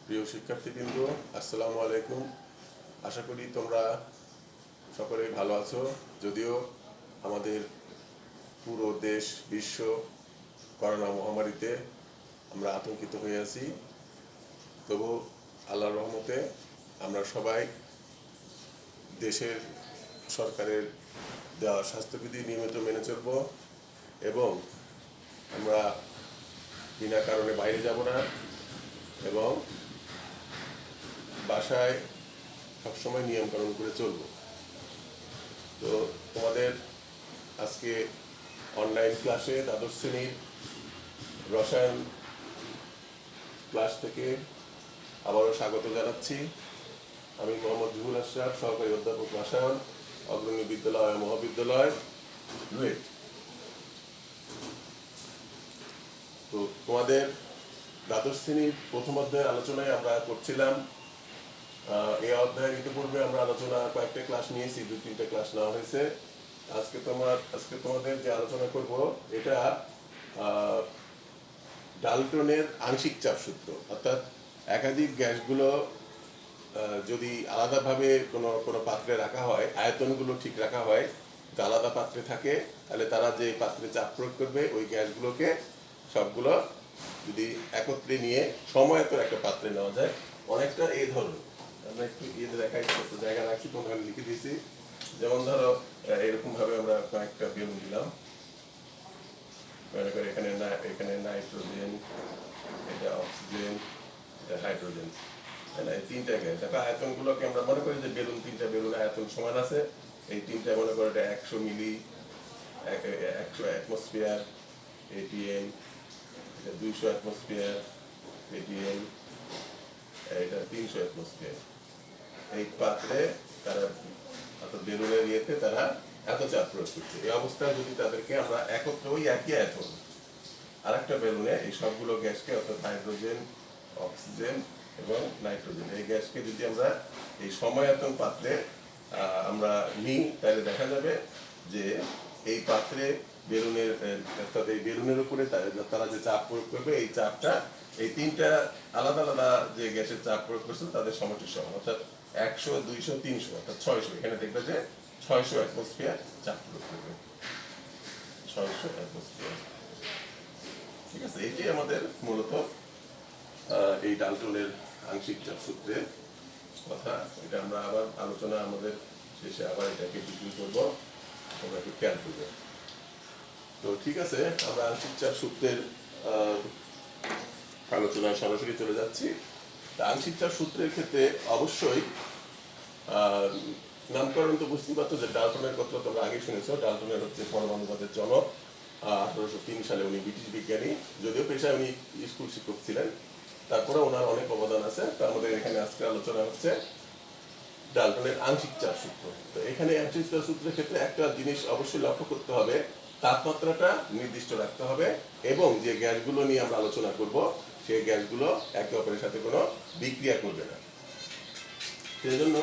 প্রিয় শিক্ষার্থীবৃন্দ, আসসালামু আলাইকুম। আশা করি তোমরা সকলেই ভালো আছো। যদিও আমাদের পুরো দেশ বিশ্ব করোনা মহামারীতে আমরা আতঙ্কিত হয়ে আছি, তবু আল্লাহর রহমতে আমরা সবাই দেশের সরকারের দেওয়া স্বাস্থ্যবিধি নিয়মিত মেনে চলব এবং আমরা বিনা কারণে বাইরে যাব না এবং বাসায় সবসময় নিয়মকানুন করে চলব। তো তোমাদের আজকে অনলাইন ক্লাসে দ্বাদশ শ্রেণীর রসায়ন ক্লাস থেকে আবারও স্বাগত জানাচ্ছি। আমি মোহাম্মদ জুহুল আশরাফ, সহকারী অধ্যাপক রসায়ন, অগ্রণী বিদ্যালয় ও মহাবিদ্যালয় রুয়েট। তো তোমাদের দ্বাদশ শ্রেণীর প্রথম অধ্যায়ের আলোচনায় আমরা করছিলাম। এই অধ্যায়ের ইতিপূর্বে আমরা কয়েকটা ক্লাস নিয়েছি, 2-3টা ক্লাস নেওয়া হয়েছে। আজকে তোমাদের যে আলোচনা করব এটা ডাল্টনের আংশিক চাপ সূত্র, অর্থাৎ একাধিক গ্যাসগুলো যদি আলাদাভাবে কোনো পাত্রে রাখা হয়, আয়তনগুলো ঠিক রাখা হয়, আলাদা পাত্রে থাকে, তাহলে তারা যে পাত্রে চাপ প্রয়োগ করবে ওই গ্যাসগুলোকে সবগুলো যদি একত্রে নিয়ে সময়তর একটা পাত্রে নেওয়া যায়, অনেকটা এই ধরনের। আমরা একটু দেখাই, একটু জায়গা রাখছি, তোমাকে লিখে দিয়েছি। যেমন ধরো এরকম ভাবে আমরা কয়েকটা বেলুন দিলাম, এখানে নাইট্রোজেন, এটা অক্সিজেন, এটা হাইড্রোজেন, এই তিনটা গ্যাস। দেখো আয়তনগুলোকে আমরা মনে করি যে তিনটা বেলুন আয়তন সমান আছে। এই তিনটা মনে করো এটা 100 মিলি, 100 অ্যাটমসফিয়ার এটিএম, এটা 200 অ্যাটমসফিয়ার এটিএম, এটা 300 অ্যাটমসফিয়ার। এই পাত্রে তারা অর্থাৎ বেলুনের ইয়েতে তারা এত চাপ প্রয়োগ করছে। এই অবস্থায় যদি তাদেরকে আমরা একত্রে ওই একই আয়তন আরেকটা বেলুনে এই সবগুলো গ্যাসকে, অর্থাৎ হাইড্রোজেন, অক্সিজেন এবং নাইট্রোজেন, এই গ্যাসকে যদি আমরা এই সময়তন পাত্রে আমরা নিই, তাহলে দেখা যাবে যে এই পাত্রে বেলুনের অর্থাৎ এই বেলুনের উপরে তারা যে চাপ প্রয়োগ করবে, এই চাপটা এই তিনটা আলাদা আলাদা যে গ্যাসের চাপ প্রয়োগ করছে তাদের সমষ্টির সমান, অর্থাৎ 100, 200, 300 অর্থাৎ 600। এখানে দেখবে যে 600 অ্যাটমসফিয়ার চাপ প্রয়োগ করবে, 600 অ্যাটমসফিয়ার। ঠিক আছে, এটি আমাদের মূলত এই ডাল্টনের আংশিক চাপ সূত্রের কথা। এটা আমরা আবার আলোচনা আমাদের শেষে আবার এটাকে বিক্রি করবো, তোমরা একটু খেয়াল করবে। তো ঠিক আছে, আমরা আংশিক চাপ সূত্রের আলোচনায় সরাসরি চলে যাচ্ছি। আংশিক চাপ সূত্রের ক্ষেত্রে অবশ্যই নামকরণ তো বুঝতেই পারছো যে ডাল্টনের কথা তোমরা আগে শুনেছো। ডাল্টনের হচ্ছে পরমাণুবাদের জনক। 1803 সালে উনি ব্রিটিশ বিজ্ঞানী, যদিও পেশায় উনি স্কুল শিক্ষক ছিলেন, তারপরে ওনার অনেক অবদান আছে। তো আমাদের এখানে আজকে আলোচনা হচ্ছে ডাল্টনের আংশিক চাপ সূত্র। তো এখানে আংশিক চাপ সূত্রের ক্ষেত্রে একটা জিনিস অবশ্যই লক্ষ্য করতে হবে, তাপমাত্রাটা নির্দিষ্ট রাখতে হবে এবং যে গ্যাসগুলো নিয়ে আমরা আলোচনা করব সেই গ্যাসগুলো একে অপরের সাথে কোনো বিক্রিয়া করবে না। সেজন্য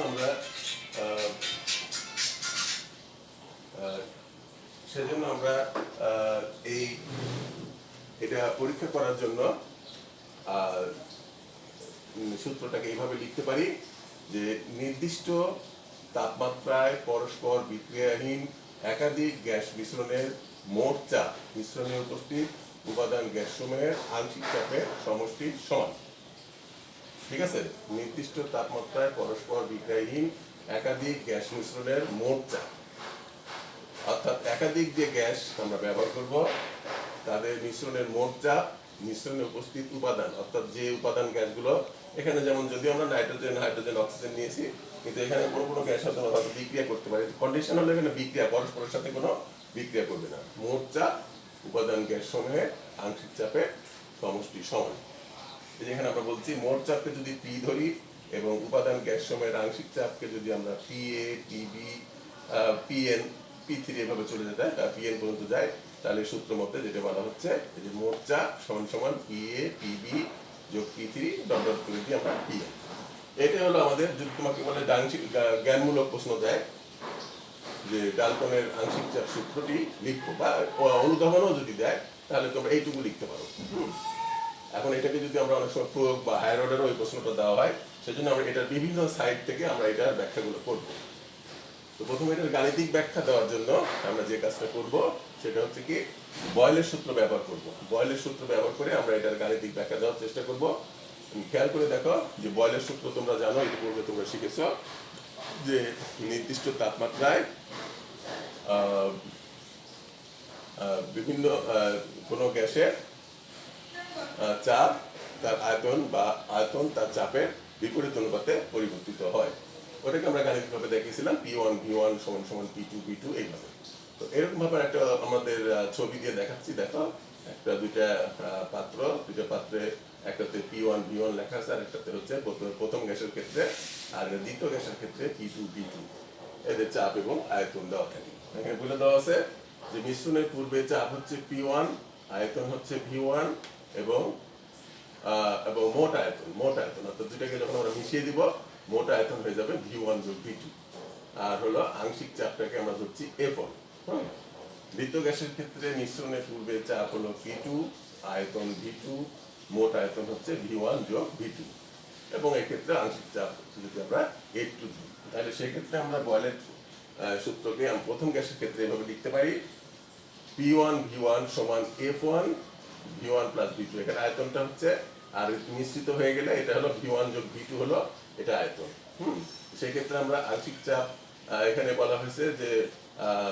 আমরা এটা পরীক্ষা করার জন্য সূত্রটাকে এইভাবে লিখতে পারি যে নির্দিষ্ট তাপমাত্রায় পরস্পর বিক্রিয়াহীন একাধিক গ্যাস মিশ্রণের মোট চাপ মিশ্রণে উপস্থিত উপাদান গ্যাসসমূহের আংশিক চাপের সমষ্টির সমান। ঠিক আছে, নির্দিষ্ট তাপমাত্রায় পরস্পর বিক্রিয়াহীন একাধিক গ্যাস মিশ্রণের মোট চাপ, অর্থাৎ একাধিক যে গ্যাস আমরা ব্যবহার করব তাদের মিশ্রণের মোট চাপ মিশ্রণে উপস্থিত উপাদান, অর্থাৎ যে উপাদান গ্যাসগুলো, এখানে যেমন যদি আমরা নাইট্রোজেন, হাইড্রোজেন, অক্সিজেন নিয়েছি, কিন্তু এখানে কোনো গ্যাস সাথে হয়তো বিক্রিয়া করতে পারে। কন্ডিশন হলো এখানে বিক্রিয়া পরস্পরের সাথে কোনো বিক্রিয়া করবে না। মোট চাপ উপাদান গ্যাস সমূহের আংশিক চাপের সমষ্টি সমান। যেখানে আমরা বলছি মোট চাপকে যদি পি ধরি এবং উপাদান গ্যাস সমূহের আংশিক চাপকে যদি আমরা পিএ, পিবি, পিএন, P3 এভাবে চলে যেতে হয়, পিএন পর্যন্ত যায়, তাহলে সূত্র মধ্যে যেটা বলা হচ্ছে যে মোট চাপ সমান সমান পিএ পিবি যোগ P3 ডট ডট করে দিয়ে আমরা পিএন। এটা হলো আমাদের, যদি তোমাকে বলে জ্ঞানমূলক প্রশ্ন দেয় যে ডাল্টনের আংশিক চাপ সূত্রটি লিখবো, বা অনুধাবনও যদি দেয়, তাহলে তোমরা এইটুকু লিখতে পারো। এখন এটাকে যদি আমরা অনেক সময় প্রয়োগ বা হায়ার অর্ডারও ওই প্রশ্নটা দেওয়া হয়, সেজন্য আমরা এটার বিভিন্ন সাইড থেকে আমরা এটার ব্যাখ্যাগুলো করব। তো প্রথমে এটার গাণিতিক ব্যাখ্যা দেওয়ার জন্য আমরা যে কাজটা করব সেটা হচ্ছে কি বয়েলের সূত্র ব্যবহার করব। বয়েলের সূত্র ব্যবহার করে আমরা এটার গাণিতিক ব্যাখ্যা দেওয়ার চেষ্টা করব। খেয়াল করে দেখো যে বয়েলের সূত্র তোমরা জানো, ইতিপূর্বে তোমরা শিখেছো যে নির্দিষ্ট তাপমাত্রায় বিভিন্ন কোনো গ্যাসের চাপ তার আয়তন বা আয়তন তার চাপের বিপরীত অনুপাতে পরিবর্তিত হয়। ওটাকে আমরা গাণিতিকভাবে দেখিয়েছিলাম P1 V1 সমান সমান P2 V2 এইভাবে। তো এরকম ভাবে একটা আমাদের ছবি দিয়ে দেখাচ্ছি। দেখো দুইটা পাত্রে একটাতে P1 V1 লেখা আছে, আর একটাতে হচ্ছে প্রথম গ্যাসের ক্ষেত্রে আর দ্বিতীয় গ্যাসের ক্ষেত্রে P2 V2 এদের চাপ এবং আয়তন দেওয়া থাকে। এখানে বলে দেওয়া আছে যে মিশ্রণের পূর্বে চাপ হচ্ছে P1, আয়তন হচ্ছে V1 এবং মোট আয়তন অর্থাৎ দুটাকে যখন আমরা মিশিয়ে দিব মোট আয়তন হয়ে যাবে V1 যোগ V2। আর হলো আংশিক চাপটাকে আমরা ধরছি F1। দ্বিতীয় গ্যাসের ক্ষেত্রে মিশ্রণের পূর্বে চাপ হলো P2, আয়তন V2, মোট আয়তন হচ্ছে V1 যোগ V2 এবং এই ক্ষেত্রে আংশিক চাপ যদি আমরা F2 ধরি, তাহলে সেই ক্ষেত্রে আমরা বয়েলের সূত্রকে প্রথম গ্যাসের ক্ষেত্রে এভাবে লিখতে পারি P1 V1 সমান F1 V1 প্লাস V2। এখানে আয়তনটা হচ্ছে, আর মিশ্রিত হয়ে গেলে এটা হলো V1 যোগ V2 হলো এটা আয়তন। সেই ক্ষেত্রে আমরা আংশিক চাপ এখানে বলা হয়েছে যে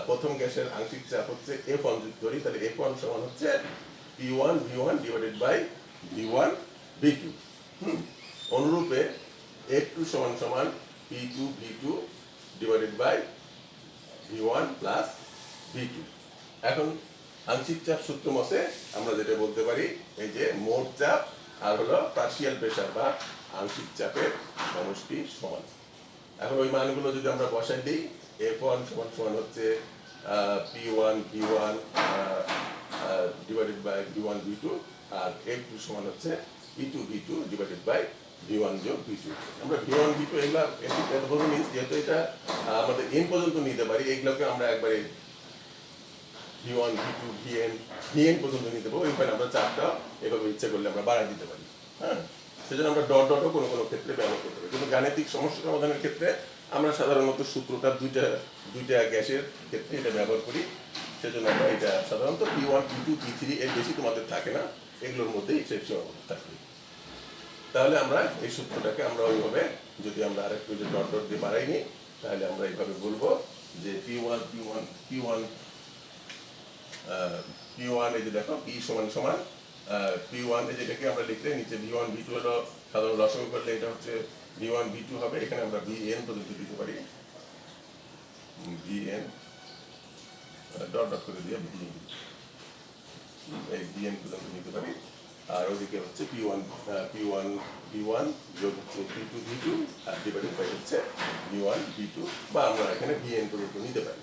প্রথম গ্যাসের আংশিক চাপ হচ্ছে F1 যোগ করি, তাহলে F1 সমান হচ্ছে P1 V1 divided by V1 V2। অনুরূপে F2 সমান সমান P2 V2 divided by V1 plus V2। এখন আংশিক চাপ সূত্র মতে আমরা যেটা বলতে পারি এই যে মোট চাপ আর হলো পার্শিয়াল প্রেসার বা আংশিক চাপের সমষ্টি সমান। এখন ওই মানগুলো যদি আমরা বসাই দিই, F1 সমান সমান হচ্ছে P1 V1 divided by V1 V2, R F2 সমান হচ্ছে P2 V2 divided by V1 যোগ V2। আমরা V1 V2 এগুলা ধরে নিই, যেহেতু এটা আমাদের n পর্যন্ত নিতে পারি, এগুলোকে আমরা একবারে V1 V2 Vn পর্যন্ত নিতে পারবো। এখানে আমরা চাপটা এভাবে ইচ্ছে করলে আমরা বাড়াই দিতে পারি। সেজন্য আমরা ডটও কোনো কোনো ক্ষেত্রে ব্যবহার করতে পারি, কিন্তু গাণিতিক সমস্যা সমাধানের ক্ষেত্রে আমরা সাধারণত সূত্রটা দুইটা গ্যাসের ক্ষেত্রে এটা ব্যবহার করি। সেজন্য আমরা এটা সাধারণত P1 P2 P3 এর বেশি তোমাদের থাকে না, এগুলোর মধ্যেই সেই সীমাবদ্ধ থাকবে। তাহলে আমরা এই সূত্রটাকে আমরা ওইভাবে যদি আমরা আরেকটু যে ডট দিয়ে বাড়াই নিই, তাহলে আমরা এইভাবে বলবো যে P1 এই যে দেখো P সমান সমান P1 যেটাকে আমরা লিখলে নিচে V1 V2 হলো সাধারণ লসাগু করলে এটা হচ্ছে V1 V2 হবে। এখানে আমরা Vn পর্যন্ত দিতে পারি, Vn ডট করে দিয়ে এই Vn পর্যন্ত নিতে পারি। আর ওদিকে হচ্ছে P1 V1 যোগ হচ্ছে P2 V2 R divided by হচ্ছে V1 V2, বা আমরা এখানে Vn পর্যন্ত নিতে পারি।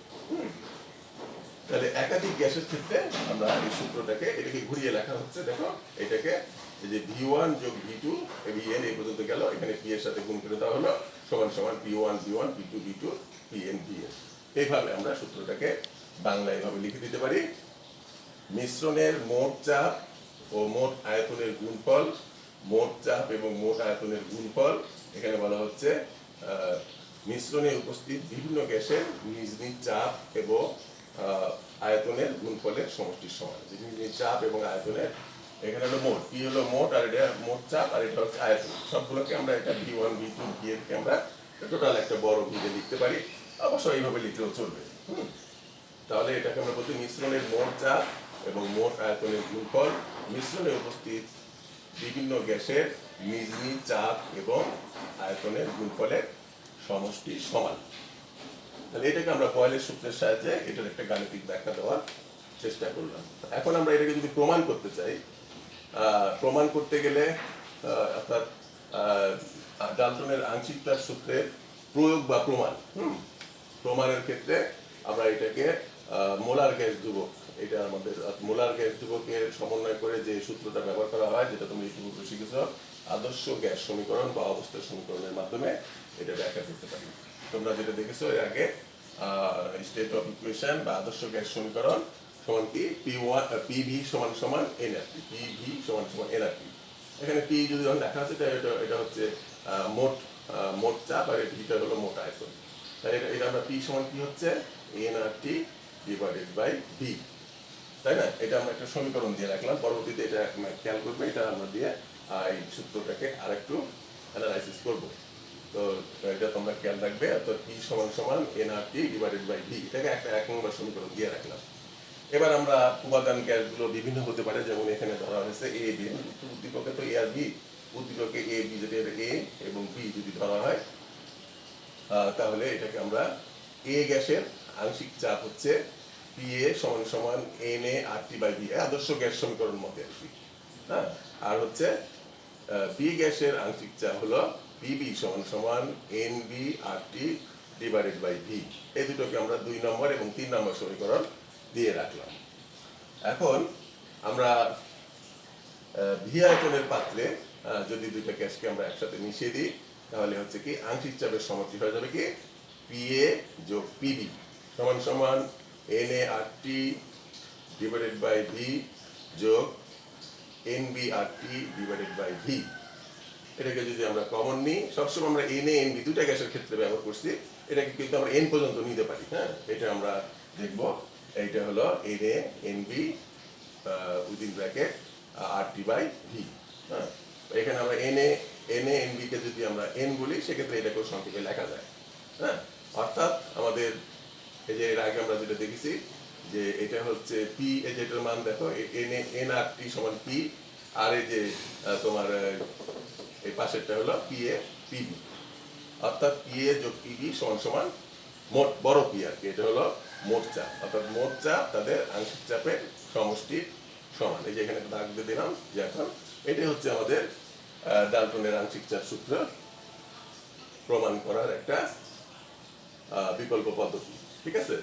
তাহলে একাধিক গ্যাসের ক্ষেত্রে আমরা এই সূত্রটাকে এটাকে ঘুরিয়ে লেখা হচ্ছে, দেখো এটাকে এই যে V1 যোগ V2 Vn এই পর্যন্ত গেল, এখানে P এর সাথে গুণ করে দেওয়া হলো সমান সমান P1 V1 P2 V2 Pn Vn। এইভাবে আমরা সূত্রটাকে বাংলায় এভাবে লিখে দিতে পারি। মিশ্রণের মোট চাপ ও মোট আয়তনের গুণফল, মোট চাপ এবং মোট আয়তনের গুণফল এখানে বলা হচ্ছে মিশ্রণে উপস্থিত বিভিন্ন গ্যাসের নিজ নিজ চাপ এবং আয়তনের গুণফলের সমষ্টির সমান। যে চাপ এবং আয়তনের এখানে হলো মোট, কি হলো মোট, আর এটা মোট চাপ আর এটা হচ্ছে আয়তন। সবগুলোকে আমরা এটা V1 V2 Vn কে আমরা টোটাল একটা বড় ভিজে লিখতে পারি, অবশ্যই এইভাবে লিখলেও চলবে। তাহলে এটাকে আমরা বলতে মিশ্রণের মোট চাপ এবং মোট আয়তনের গুণফল, মিশ্রণে উপস্থিত বিভিন্ন গ্যাসের নিজ নিজ চাপ এবং আয়তনের গুণফলের সমষ্টি সমান। তাহলে এটাকে আমরা বয়েলের সূত্রের সাহায্যে এটার একটা গাণিতিক ব্যাখ্যা দেওয়ার চেষ্টা করলাম। এখন আমরা এটাকে যদি প্রমাণ করতে চাই, প্রমাণ করতে গেলে অর্থাৎ ডালটনের আংশিক চাপ সূত্রের প্রয়োগ বা প্রমাণের ক্ষেত্রে আমরা এটাকে মোলার গ্যাস ধ্রুবক, এটা আমাদের মোলার গ্যাস ধ্রুবকের সমন্বয় করে যে সূত্রটা ব্যবহার করা হয়, যেটা তুমি ইতিপূর্বে শিখেছ, আদর্শ গ্যাস সমীকরণ বা অবস্থা সমীকরণের মাধ্যমে এটা ব্যাখ্যা করতে পারি। তোমরা যেটা দেখেছো এর আগে স্টেট অফ ইকুয়েশন বা আদর্শ গ্যাস সমীকরণ সমান কি PV সমান সমান nRT, PV সমান সমান nRT। এখানে পি যদি যখন লেখা আছে এটা হচ্ছে মোট মোট চাপ, আর এটা হলো মোট আয়তন। তাই এটা আমরা পি সমান কি হচ্ছে N R T divided by V, তাই না? এটা আমরা একটা সমীকরণ দিয়ে রাখলাম, পরবর্তীতে এটা খেয়াল করবে, এটা আমরা দিয়ে এই সূত্রটাকে আরেকটু অ্যানালাইসিস করব। তো এটা তোমরা খেয়াল রাখবে, অর্থাৎ পি সমান সমান N R T divided by V, এটাকে একটা 1 নম্বর সমীকরণ দিয়ে রাখলাম। এবার আমরা উপাদান গ্যাসগুলো বিভিন্ন হতে পারে, যেমন এখানে ধরা হয়েছে এ বি, উদ্দীপকে তো এ আর বি, উদ্দীপকে এ বি যদি এ এবং বি যদি ধরা হয়, তাহলে এটাকে আমরা এ গ্যাসের আংশিক চাপ হচ্ছে পি এ সমান সমান N A R T by V, আদর্শ গ্যাস সমীকরণ মতে আর কি। হ্যাঁ, আর হচ্ছে বি গ্যাসের আংশিক চাপ হলো পিবি সমান সমান N B R T divided by V. এই দুটোকে আমরা 2 নম্বর এবং 3 নম্বর সমীকরণ দিয়ে রাখলাম। এখন আমরা ভি আয়তনের পাত্রে যদি দুইটা গ্যাসকে আমরা একসাথে মিশিয়ে দিই, তাহলে হচ্ছে কি আংশিক চাপের সমানুপাতিক হয়ে যাবে কি পি এ যোগ পিবি সমান সমান N A R T divided by V যোগ N B R T divided by V. এটাকে যদি আমরা কমন নিই, সবসময় আমরা এন এ এন বি দুটা গ্যাসের ক্ষেত্রে ব্যবহার করছি, এটাকে কিন্তু আমরা এন পর্যন্ত নিতে পারি। হ্যাঁ, এটা আমরা দেখব। এইটা হলো N A N B within bracket R T by V. হ্যাঁ, এখানে আমরা এন এ এন বি কে যদি আমরা এন বলি, সেক্ষেত্রে এটাকেও সংক্ষেপে লেখা যায়। হ্যাঁ, অর্থাৎ আমাদের এই যে এর আগে আমরা যেটা দেখেছি যে এটা হচ্ছে পি, এই যে এটার মান দেখো এন এ এন আর টি সমান পি, আর এই যে তোমার এই পাশেরটা হলো পি এ পিবি, অর্থাৎ পি এ যোগ পিবি সমান সমান মোট বড় পি আর কি, এটা হলো মোট চাপ, অর্থাৎ মোট চাপ তাদের আংশিক চাপের সমষ্টির সমান। এই যে এখানে দাগ দিয়ে দিলাম যে এখন এটাই হচ্ছে আমাদের ডাল্টনের আংশিক চাপ সূত্র প্রমাণ করার একটা বিকল্প পদ্ধতি। ঠিক আছে,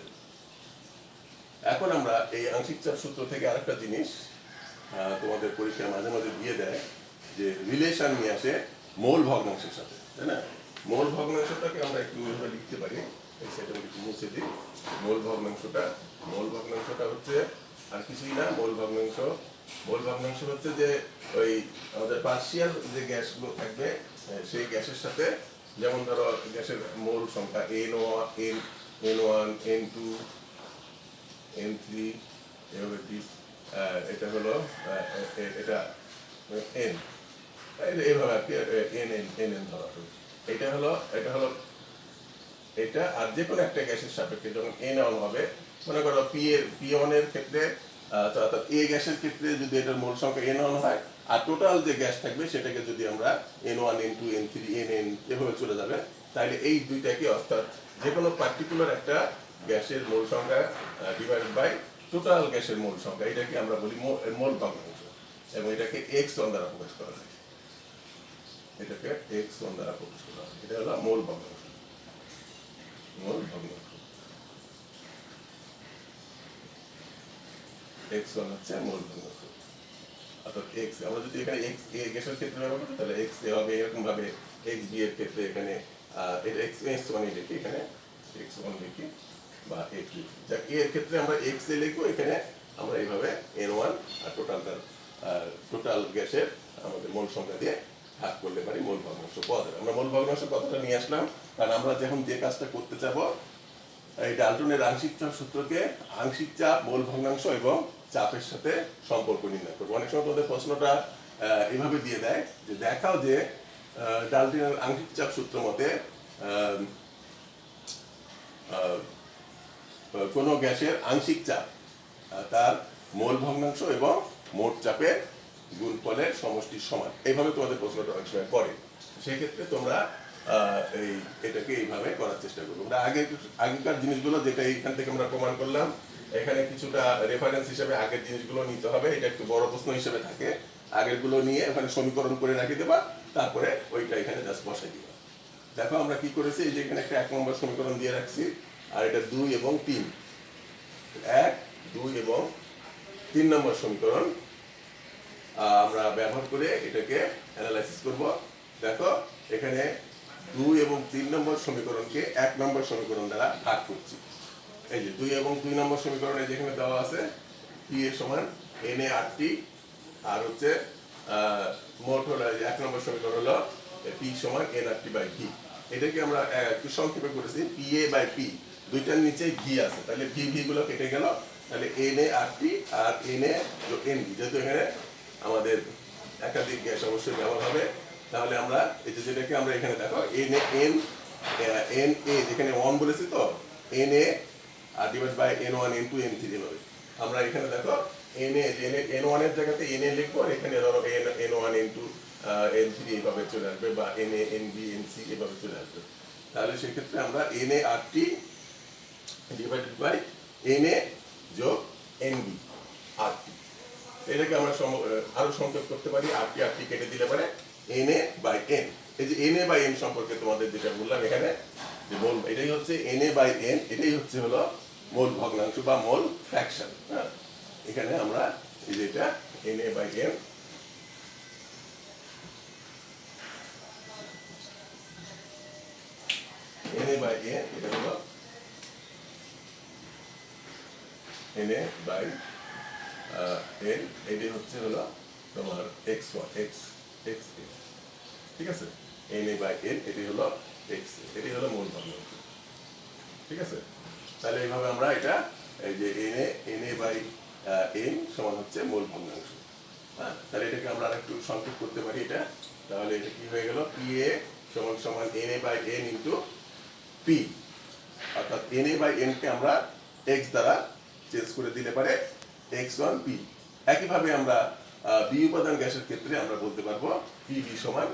এখন আমরা এই আংশিক চাপ সূত্র থেকে আরেকটা জিনিস তোমাদের পরীক্ষায় মাঝে মাঝে দিয়ে দেয়, যে রিলেশন নিয়ে আসে মোল ভগ্নাংশের সাথে, তাই না? মোল ভগ্নাংশটাকে আমরা একটু লিখতে পারি, সেটা একটু মুছে দিই। মোল ভগ্নাংশটা হচ্ছে আর কিছুই না, মোল ভগ্নাংশ হচ্ছে যে ওই আমাদের পার্শিয়াল যে গ্যাসগুলো থাকবে সেই গ্যাসের সাথে, যেমন ধরো গ্যাসের মোল সংখ্যা N1 N2 N3 এভাবে এটা হলো এটা N, এইভাবে আর কি এন ধরা হবে। এটা হলো এটা, আর যে কোনো একটা গ্যাসের সাপেক্ষে যখন N1 হবে, মনে করো P1 এর ক্ষেত্রে অর্থাৎ এ গ্যাসের ক্ষেত্রে যদি এটার মোল সংখ্যা N1 হয়, আর টোটাল যে গ্যাস থাকবে সেটাকে যদি আমরা N1 N2 N3 Nn এভাবে চলে যাবে, তাহলে এই দুইটাকে, অর্থাৎ যে কোনো পার্টিকুলার একটা গ্যাসের মোল সংখ্যা ডিভাইডেড বাই টোটাল গ্যাসের মোল সংখ্যা, এটাকে আমরা বলি মোল ভগ্নাংশ, এবং এটাকে x1 দ্বারা প্রকাশ করা হয়। এটাকে x1 দ্বারা প্রকাশ করা হয়, এটা হলো মোল ভগ্নাংশ। x1 হচ্ছে মোল ভগ্নাংশ, অর্থাৎ x, আমরা যদি এখানে x a গ্যাসের ক্ষেত্রে ব্যবহার করি, তাহলে x a হবে এরকম ভাবে, x b এর ক্ষেত্রে এখানে এটা x1 লিখি, এখানে x1 লিখি বা x লিখি। যা a এর ক্ষেত্রে আমরা x a লিখবো, এখানে আমরা এইভাবে N1 আর টোটাল গ্যাসের আমাদের মোল সংখ্যা দিয়ে ভাগ করলে পারি মোল ভগ্নাংশ পদ। আমরা মোল ভগ্নাংশ কথাটা নিয়ে আসলাম, কারণ আমরা যখন যে কাজটা করতে চাবো, এই ডাল্টনের আংশিক চাপ সূত্রকে আংশিক চাপ, মোল ভগ্নাংশ এবং চাপের সাথে সম্পর্ক নির্ণয় করবো। অনেক সময় তোমাদের প্রশ্নটা এভাবে দিয়ে দেয় যে দেখাও যে ডাল্টনের আংশিক চাপ সূত্র মতে কোনো গ্যাসের আংশিক চাপ তার মোল ভগ্নাংশ এবং মোট চাপের গুণফলের সমষ্টির সমান, এইভাবে তোমাদের প্রশ্নটা অনেক সময় করে। সেক্ষেত্রে তোমরা এটাকে এইভাবে করার চেষ্টা করবো। আমরা আগেকার জিনিসগুলো যেটা এইখান থেকে আমরা প্রমাণ করলাম, এখানে কিছুটা রেফারেন্স হিসেবে আগের জিনিসগুলো নিতে হবে, এটা একটু বড় প্রশ্ন হিসেবে থাকে, আগেরগুলো নিয়ে ওখানে সমীকরণ করে রাখি দেবা, তারপরে ওইটা এখানে জাস্ট বসাই দিবা। দেখো আমরা কি করেছি, এই যে এখানে একটা 1 নম্বর সমীকরণ দিয়ে রাখছি, আর এটা 2 এবং 3, 1, 2 এবং 3 নম্বর সমীকরণ আমরা ব্যবহার করে এটাকে অ্যানালাইসিস করব। দেখো এখানে 2 এবং 3 নম্বর সমীকরণকে 1 নম্বর সমীকরণ দ্বারা ভাগ করছি। এই যে 2 এবং 2 নম্বর সমীকরণে যেখানে দেওয়া আছে P এর সমান NA RT, আর হচ্ছে মোট হলো এই যে 1 নম্বর সমীকরণ হলো পি সমান N R T by V. এটাকে আমরা একটু সংক্ষেপে করেছি পি এ বাই পি, দুইটার নিচে ভি আছে, তাহলে ভি ভি গুলো কেটে গেল, তাহলে N A R T R N A N V, যেহেতু এখানে আমাদের একাধিক গ্যাস অবশ্যই ব্যবহার হবে, তাহলে আমরা এই যে যেটাকে আমরা এখানে দেখো N A N N A যেখানে 1 বলেছি তো N A R divide by N one N two N three হবে। আমরা এখানে দেখো এন এ এন ওয়ান এর জায়গাতে এন এ লিখবো, আর এখানে ধরো N one N two N three এভাবে চলে আসবে, বা N A N B N C এভাবে চলে আসবে। তাহলে সেক্ষেত্রে আমরা N A R T divided by N A যোগ এন বি আর টি, এটাকে আমরা আরো সংক্ষেপ করতে পারি, আর টি কেটে দিলে পারে এন এ বাই এন। এই যে এন এ বাই এন সম্পর্কে তোমাদের যেটা বললাম এখানে, যে মোল এটাই হচ্ছে এন এ বাই এন, এটাই হচ্ছে হলো মোল ভগ্নাংশ বা মোল ফ্র্যাকশন। হ্যাঁ, এখানে আমরা এই যে এটা N A by N, N A by N, এটা হলো এন এ বাই এন, এটাই হচ্ছে হলো তোমার এক্স ওয়ান এক্স এক্স, ঠিক আছে, এন এ বাই এন এটাই হলো এক্স, এটাই হলো মোল ভগ্নাংশ। ঠিক আছে, তাহলে এইভাবে আমরা এটা এই যে এন এ বাই এন সমান হচ্ছে মোল ভগ্নাংশ। হ্যাঁ, তাহলে এটাকে আমরা আরেকটু সংক্ষেপ করতে পারি এটা, তাহলে এটা কি হয়ে গেল পি এ সমান সমান N A by N into P, অর্থাৎ এন এ বাই এন কে আমরা এক্স দ্বারা চেঞ্জ করে দিলে পারে এক্স ওয়ান পি। একইভাবে আমরা বি উপাদান গ্যাসের ক্ষেত্রে আমরা বলতে পারবো পি বি সমান,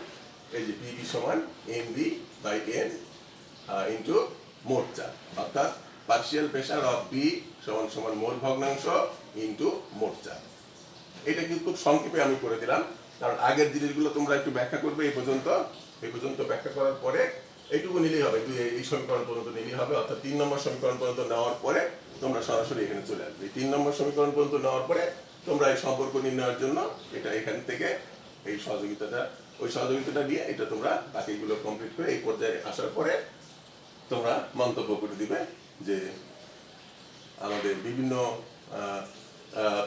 এই যে পি বি সমান N B by N into মোট চাপ, অর্থাৎ পার্শিয়াল প্রেসার অফ বি সমান সমান মোল ভগ্নাংশ ইন্টু মোট চাপ। এটা কিন্তু সংক্ষেপে আমি করে দিলাম, কারণ আগের জিনিসগুলো তোমরা একটু ব্যাখ্যা করবে এই পর্যন্ত ব্যাখ্যা করার পরে এইটুকু নিলেই হবে, এই সমীকরণ পর্যন্ত নিলেই হবে, অর্থাৎ 3 নম্বর সমীকরণ পর্যন্ত নেওয়ার পরে তোমরা সরাসরি এখানে চলে আসবে। এই 3 নম্বর সমীকরণ পর্যন্ত নেওয়ার পরে তোমরা এই সম্পর্ক নির্ণয়ের জন্য এটা এখান থেকে এই সহযোগিতাটা নিয়ে এটা তোমরা বাকিগুলো কমপ্লিট করে এই পর্যায়ে আসার পরে তোমরা মন্তব্য করে দিবে যে আমাদের বিভিন্ন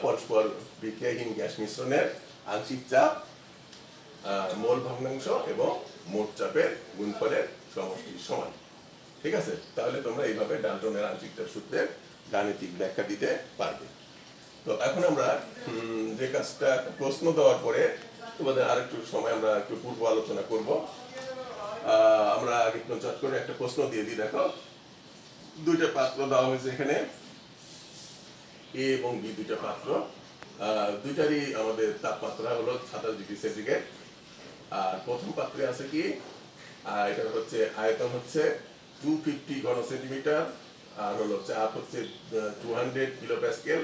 পরস্পর বিক্রিয়াহীন গ্যাস মিশ্রণের আংশিক চাপ, মোল ভগ্নাংশ এবং মোট চাপের গুণফলের সমষ্টির সমান। ঠিক আছে, তাহলে তোমরা এইভাবে ডাল্টনের আংশিক চাপ সূত্রের গাণিতিক ব্যাখ্যা দিতে পারবে। তো এখন আমরা যে কাজটা প্রশ্ন দেওয়ার পরে তোমাদের আরেকটু সময় আমরা একটু পূর্ব আলোচনা করব। আমরা আগে চট করে একটা প্রশ্ন দিয়ে দিই। দেখো, দুইটা পাত্র দেওয়া হয়েছে এখানে, এ এবং বি, দুইটা পাত্র, দুইটারই আমাদের তাপমাত্রা হলো 27 ডিগ্রি সেন্টিগ্রেড। আর প্রথম পাত্রে আছে কি, এটা হচ্ছে আয়তন হচ্ছে 250 ঘন সেন্টিমিটার, আর হলো চাপ হচ্ছে 200 কিলো প্যাসকেল,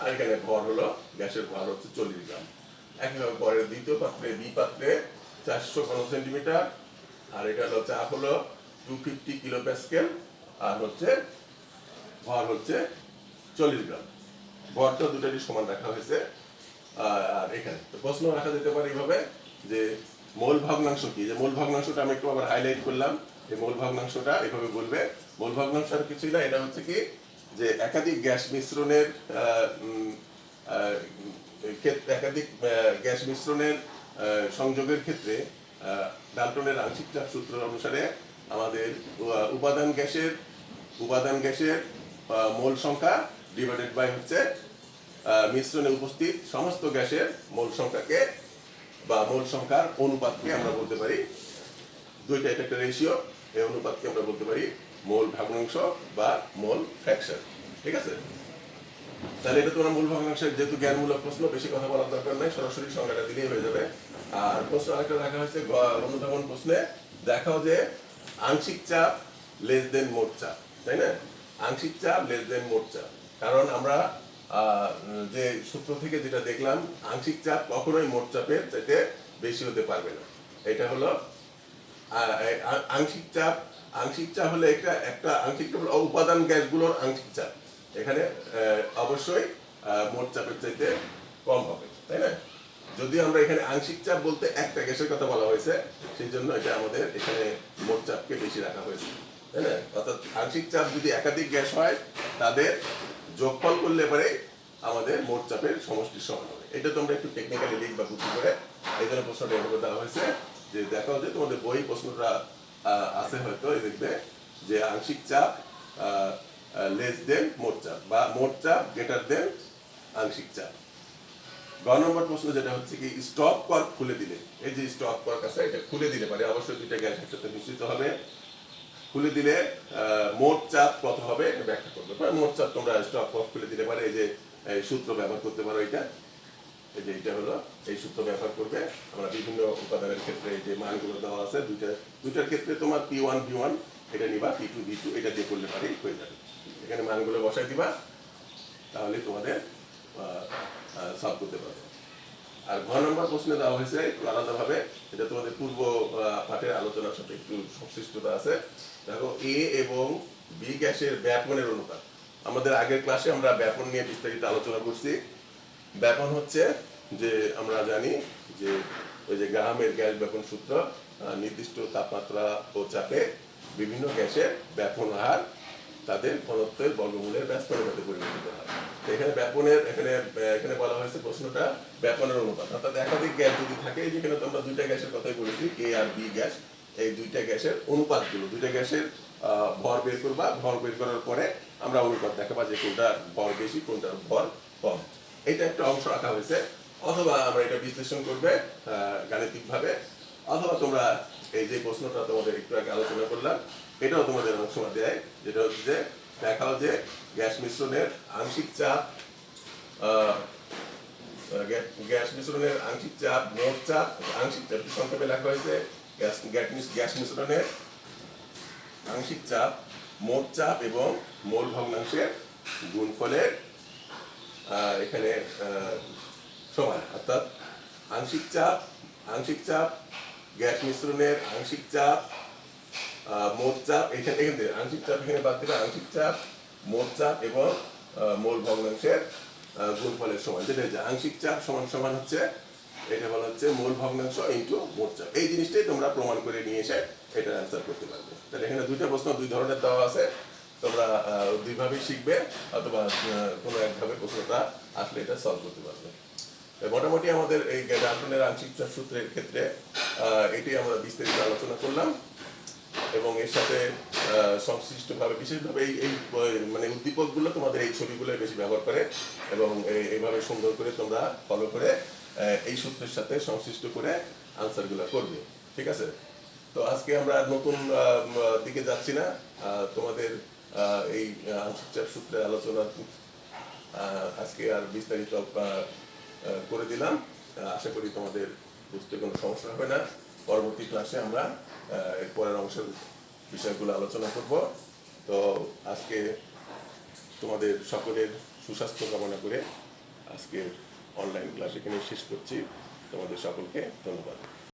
আর এখানে ভর হলো গ্যাসের ভর হচ্ছে 40 গ্রাম। একইভাবে পরের দ্বিতীয় পাত্রে বি পাত্রে 400 ঘন সেন্টিমিটার, আর এটা হলো চাপ হলো 250 কিলো প্যাসকেল, আর হচ্ছে ভর হচ্ছে 40 গ্রাম। ভরটা দুটারই সমান রাখা হয়েছে। আর এখানে তো প্রশ্ন রাখা যেতে পারে এইভাবে যে মোল ভগ্নাংশ কি, যে মোল ভগ্নাংশটা আমি একটু আবার হাইলাইট করলাম, যে মোল ভগ্নাংশটা এভাবে বলবে, মোল ভগ্নাংশ আর কিছুই না, এটা হচ্ছে কি যে একাধিক গ্যাস মিশ্রণের সংযোগের ক্ষেত্রে ডাল্টনের আংশিক চাপ সূত্র অনুসারে আমাদের উপাদান গ্যাসের মোল সংখ্যা ডিভাইডেড বাই হচ্ছে মিশ্রণে উপস্থিত সমস্ত গ্যাসের মোল সংখ্যাকে বা মোল সংখ্যার অনুপাতকে আমরা বলতে পারি, দুইটা এটা একটা রেশিও, এই অনুপাতকে আমরা বলতে পারি মোল ভগ্নাংশ বা মোল ফ্র্যাকশন। ঠিক আছে, তাহলে এটা তোমরা মোল ভগ্নাংশের যেহেতু জ্ঞানমূলক প্রশ্ন, বেশি কথা বলার দরকার নাই, সরাসরি সংখ্যাটা দিলেই হয়ে যাবে। আর প্রশ্ন আরেকটা রাখা হয়েছে অনুধাবন প্রশ্নে, দেখাও যে আংশিক চাপ লেস দেন মোট চাপ, তাই না? আংশিক চাপ লেস দেন মোট চাপ, কারণ আমরা যে সূত্র থেকে যেটা দেখলাম, আংশিক চাপ কখনোই মোট চাপের চাইতে বেশি হতে পারবে না। এটা হলো আংশিক চাপ হলে একটা আংশিক চাপ হলো উপাদান গ্যাসগুলোর আংশিক চাপ, এখানে অবশ্যই মোট চাপের চাইতে কম হবে, তাই না? যদি আমরা এখানে আংশিক চাপ বলতে একটা গ্যাসের কথা বলা হয়েছে, সেই জন্য এটা আমাদের এখানে মোট চাপকে বেশি রাখা হয়েছে, তাই না? অর্থাৎ আংশিক চাপ যদি একাধিক গ্যাস হয়, তাদের যোগফল করলে পরে আমাদের মোট চাপের সমষ্টির সমান হবে। এটা তোমরা একটু টেকনিক্যালি লিখবা বুদ্ধি করে। এই জন্য প্রশ্নটা এভাবে দেওয়া হয়েছে যে দেখো যে তোমাদের বই প্রশ্নটা আছে হয়তো দেখবে যে আংশিক চাপ লেস দেন মোট চাপ বা মোট চাপ গ্রেটার দেন আংশিক চাপ। গ নম্বর প্রশ্ন যেটা হচ্ছে কি স্টপ কর্ক খুলে দিলে, এই যে স্টপ কর্ক আছে এটা খুলে দিলে পারে অবশ্যই দুইটা গ্যাস একসাথে মিশ্রিত হবে। খুলে দিলে মোট চাপ কত হবে এটা ব্যাখ্যা করবে। মোট চাপ তোমরা স্টপ কর্ক খুলে দিলে পারে এই যে সূত্র ব্যবহার করতে পারো। এটা এই যে এটা হলো এই সূত্র ব্যবহার করবে। আমরা বিভিন্ন উপাদানের ক্ষেত্রে এই যে মানগুলো দেওয়া আছে দুইটার ক্ষেত্রে তোমার P1 V1 এটা নিবা, P2 V2 এটা দিয়ে করলে পারেই হয়ে যাবে। এখানে মানগুলো বসাই দিবা, তাহলে তোমাদের সলভ করতে পারবে। আর ঘ নম্বর প্রশ্নে দেওয়া হয়েছে একটু আলাদাভাবে, এটা তোমাদের পূর্ব পাঠের আলোচনার সাথে একটু সংশ্লিষ্টতা আছে। দেখো এ এবং বি গ্যাসের ব্যাপনের অনুপাত। আমাদের আগের ক্লাসে আমরা ব্যাপন নিয়ে বিস্তারিত আলোচনা করছি। ব্যাপন হচ্ছে যে আমরা জানি যে ওই যে গ্রাহামের গ্যাস ব্যাপন সূত্র, নির্দিষ্ট তাপমাত্রা ও চাপে বিভিন্ন গ্যাসের ব্যাপন হার তাদের ঘনত্বের বর্গমূলের ব্যস্ত অনুপাতে পরিবর্তিত হয়। এখানে ব্যাপনের এখানে বলা হয়েছে প্রশ্নটা ব্যাপনের অনুপাত, অর্থাৎ একাধিক গ্যাস যদি থাকে, যেখানে তোমরা দুইটা গ্যাসের কথাই বলেছি এ আর বি গ্যাস, এই দুইটা গ্যাসের অনুপাতগুলো, দুইটা গ্যাসের ভর বের করবা, ভর বের করার পরে আমরা অনুপাত দেখাবা যে কোনটা ভর বেশি কোনটার ভর কম। এটা একটা অংশ রাখা হয়েছে, অথবা আমরা এটা বিশ্লেষণ করবে গাণিতিকভাবে, অথবা তোমরা এই যে প্রশ্নটা তোমাদের একটু আগে আলোচনা করলাম এটাও তোমাদের অনেক সময় দেয়, যেটা হচ্ছে যে দেখাও যে গ্যাস মিশ্রণের আংশিক চাপ গ্যাস মিশ্রণের আংশিক চাপ মোট চাপ আংশিক চাপ সংক্ষেপে লেখা হয়েছে গ্যাস মিশ্রণের আংশিক চাপ মোট চাপ এবং মোল ভগ্নাংশের গুণফলের এখানে সমান, অর্থাৎ আংশিক চাপ গ্যাস মিশ্রণের আংশিক চাপ মোট চাপ এখানে আংশিক চাপ এখানে বাদ দিলে আংশিক চাপ মোট চাপ এবং মোল ভগ্নাংশের গুণফলের সমান, যেটা হচ্ছে আংশিক চাপ সমান সমান হচ্ছে এটা বলা হচ্ছে মোল ভগ্নাংশ ইনটু মোট চাপ। এই জিনিসটাই তোমরা প্রমাণ করে নিয়ে এসে এটা অ্যান্সার করতে পারবে। তাহলে এখানে দুইটা প্রশ্ন দুই ধরনের দেওয়া আছে, তোমরা দুইভাবেই শিখবে অথবা কোনো একভাবে প্রশ্নটা আসলে এটা সলভ করতে পারবে। মোটামুটি আমাদের এই ব্যাপনের আংশিক চাপ সূত্রের ক্ষেত্রে এটি আমরা বিস্তারিত আলোচনা করলাম, এবং এর সাথে সংশ্লিষ্টভাবে বিশেষভাবে এই মানে উদ্দীপকগুলো তোমাদের এই ছবিগুলো বেশি ব্যবহার করে, এবং এইভাবে সুন্দর করে তোমরা ফলো করে এই সূত্রের সাথে সংশ্লিষ্ট করে আনসারগুলো করবে। ঠিক আছে? তো আজকে আমরা নতুন দিকে যাচ্ছি না, তোমাদের এই আংশিক চাপ সূত্রের আলোচনা আজকে আর বিস্তারিত করে দিলাম। আশা করি তোমাদের বুঝতে কোনো সমস্যা হবে না। পরবর্তী ক্লাসে আমরা এর পরের অংশের বিষয়গুলো আলোচনা করব। তো আজকে তোমাদের সকলের সুস্বাস্থ্য কামনা করে আজকের অনলাইন ক্লাস এখানে শেষ করছি। তোমাদের সকলকে ধন্যবাদ।